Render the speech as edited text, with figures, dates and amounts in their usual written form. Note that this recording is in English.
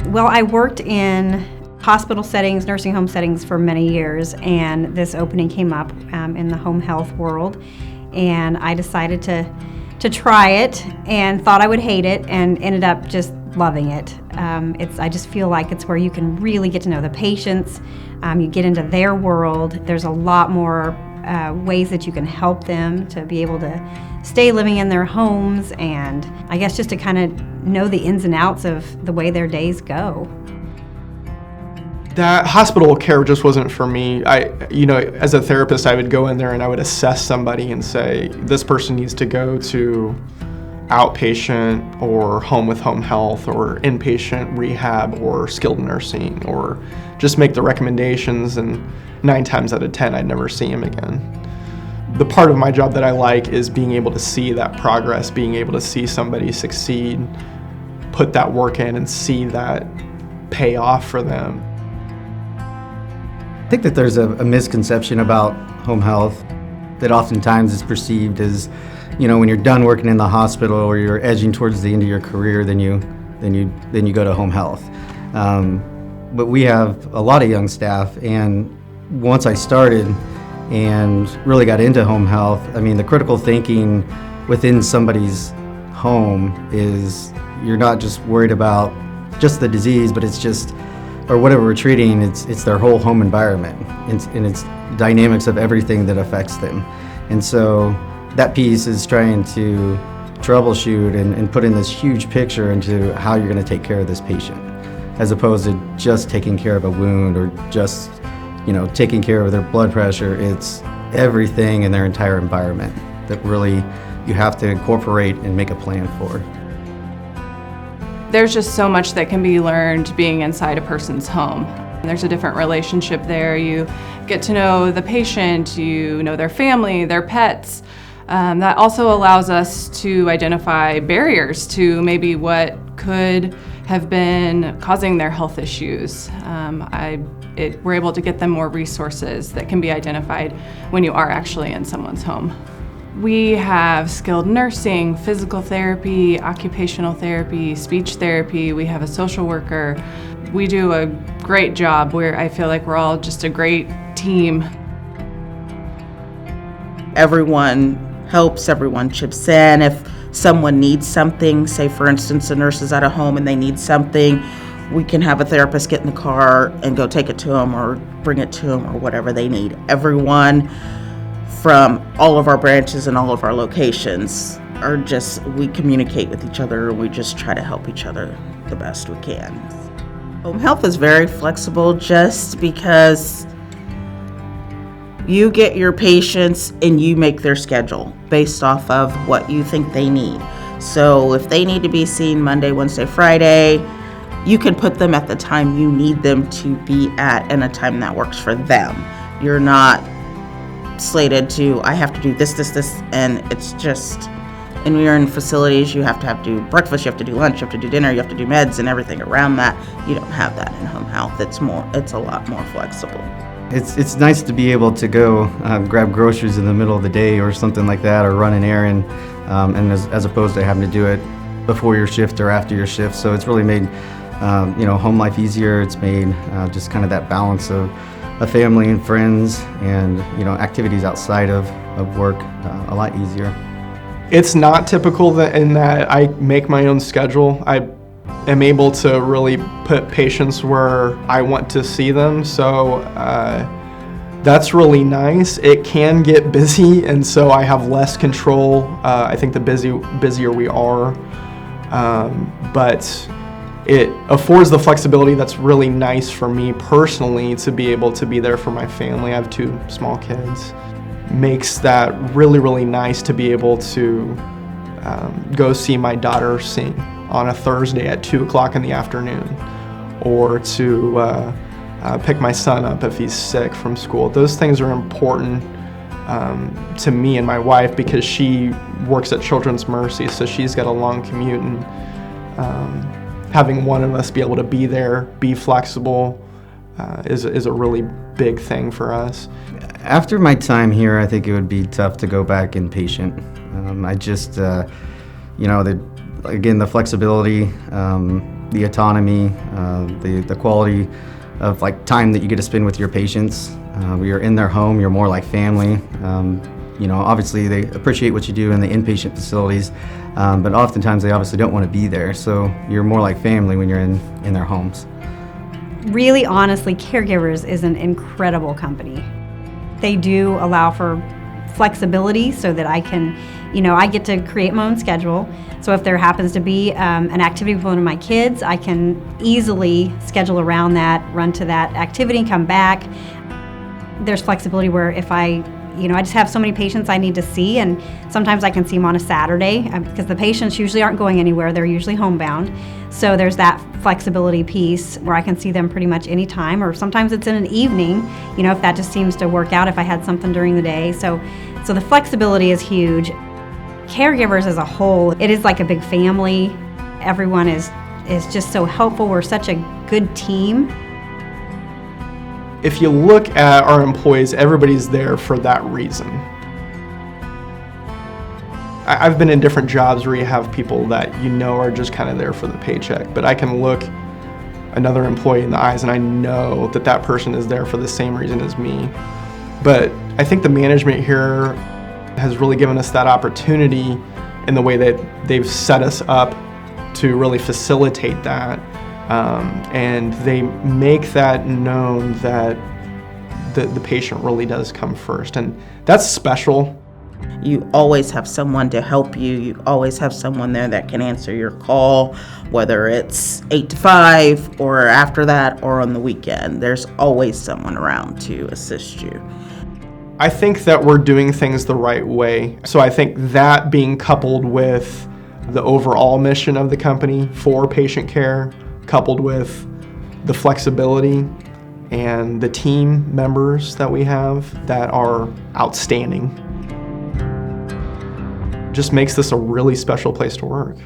Well, I worked in hospital settings, nursing home settings for many years, and this opening came up in the home health world, and I decided to try it and thought I would hate it and ended up just loving it. I just feel like it's where you can really get to know the patients, you get into their world. There's a lot more ways that you can help them to be able to stay living in their homes, and I guess just to kind of know the ins and outs of the way their days go. That hospital care just wasn't for me. As a therapist, I would go in there and I would assess somebody and say, this person needs to go to outpatient or home with home health or inpatient rehab or skilled nursing, or just make the recommendations, and 9 times out of 10, I'd never see him again. The part of my job that I like is being able to see that progress, being able to see somebody succeed, put that work in, and see that pay off for them. I think that there's a misconception about home health that oftentimes is perceived as, when you're done working in the hospital or you're edging towards the end of your career, then you go to home health. But we have a lot of young staff, and once I started and really got into home health, the critical thinking within somebody's home is you're not just worried about just the disease, but it's just, or whatever we're treating, it's their whole home environment, and it's dynamics of everything that affects them. And so that piece is trying to troubleshoot and put in this huge picture into how you're going to take care of this patient, as opposed to just taking care of a wound or just taking care of their blood pressure. It's everything in their entire environment that really you have to incorporate and make a plan for. There's just so much that can be learned being inside a person's home. There's a different relationship there. You get to know the patient, you know their family, their pets. That also allows us to identify barriers to maybe what could have been causing their health issues. We're able to get them more resources that can be identified when you are actually in someone's home. We have skilled nursing, physical therapy, occupational therapy, speech therapy. We have a social worker. We do a great job where I feel like we're all just a great team. Everyone helps, everyone chips in. If someone needs something, say for instance a nurse is at a home and they need something, we can have a therapist get in the car and go take it to them or bring it to them or whatever they need. Everyone from all of our branches and all of our locations we communicate with each other, and we just try to help each other the best we can. Home health is very flexible just because you get your patients and you make their schedule based off of what you think they need. So if they need to be seen Monday, Wednesday, Friday, you can put them at the time you need them to be at and a time that works for them. You're not slated to, I have to do this, and it's just, and when you're in facilities, you have to do breakfast, you have to do lunch, you have to do dinner, you have to do meds and everything around that. You don't have that in home health. It's a lot more flexible. It's nice to be able to go grab groceries in the middle of the day or something like that, or run an errand, and as opposed to having to do it before your shift or after your shift. So it's really made home life easier. It's made just kind of that balance of a family and friends and activities outside of work a lot easier. It's not typical in that I make my own schedule. I am able to really put patients where I want to see them, so that's really nice. It can get busy, and so I have less control. I think the busier we are, but it affords the flexibility that's really nice for me personally to be able to be there for my family. I have 2 small kids. Makes that really, really nice to be able to go see my daughter sing on a Thursday at 2 o'clock in the afternoon, or to pick my son up if he's sick from school. Those things are important to me and my wife because she works at Children's Mercy, so she's got a long commute, and having one of us be able to be there, be flexible, is a really big thing for us. After my time here, I think it would be tough to go back inpatient. I just, again, the flexibility, the autonomy, the quality of like time that you get to spend with your patients. You're in their home, you're more like family. Obviously they appreciate what you do in the inpatient facilities, but oftentimes they obviously don't want to be there. So you're more like family when you're in their homes. Really, honestly, Caregivers is an incredible company. They do allow for flexibility so that I can, I get to create my own schedule. So if there happens to be an activity with one of my kids, I can easily schedule around that, run to that activity, come back. There's flexibility where if I just have so many patients I need to see, and sometimes I can see them on a Saturday because the patients usually aren't going anywhere. They're usually homebound. So there's that flexibility piece where I can see them pretty much any time, or sometimes it's in an evening, if that just seems to work out if I had something during the day. So the flexibility is huge. Caregivers as a whole, it is like a big family. Everyone is just so helpful. We're such a good team. If you look at our employees, everybody's there for that reason. I've been in different jobs where you have people that are just kind of there for the paycheck, but I can look another employee in the eyes and I know that that person is there for the same reason as me. But I think the management here has really given us that opportunity in the way that they've set us up to really facilitate that. And they make that known that the patient really does come first. And that's special. You always have someone to help you. You always have someone there that can answer your call, whether it's 8 to 5 or after that or on the weekend. There's always someone around to assist you. I think that we're doing things the right way. So I think that being coupled with the overall mission of the company for patient care, coupled with the flexibility and the team members that we have that are outstanding, just makes this a really special place to work.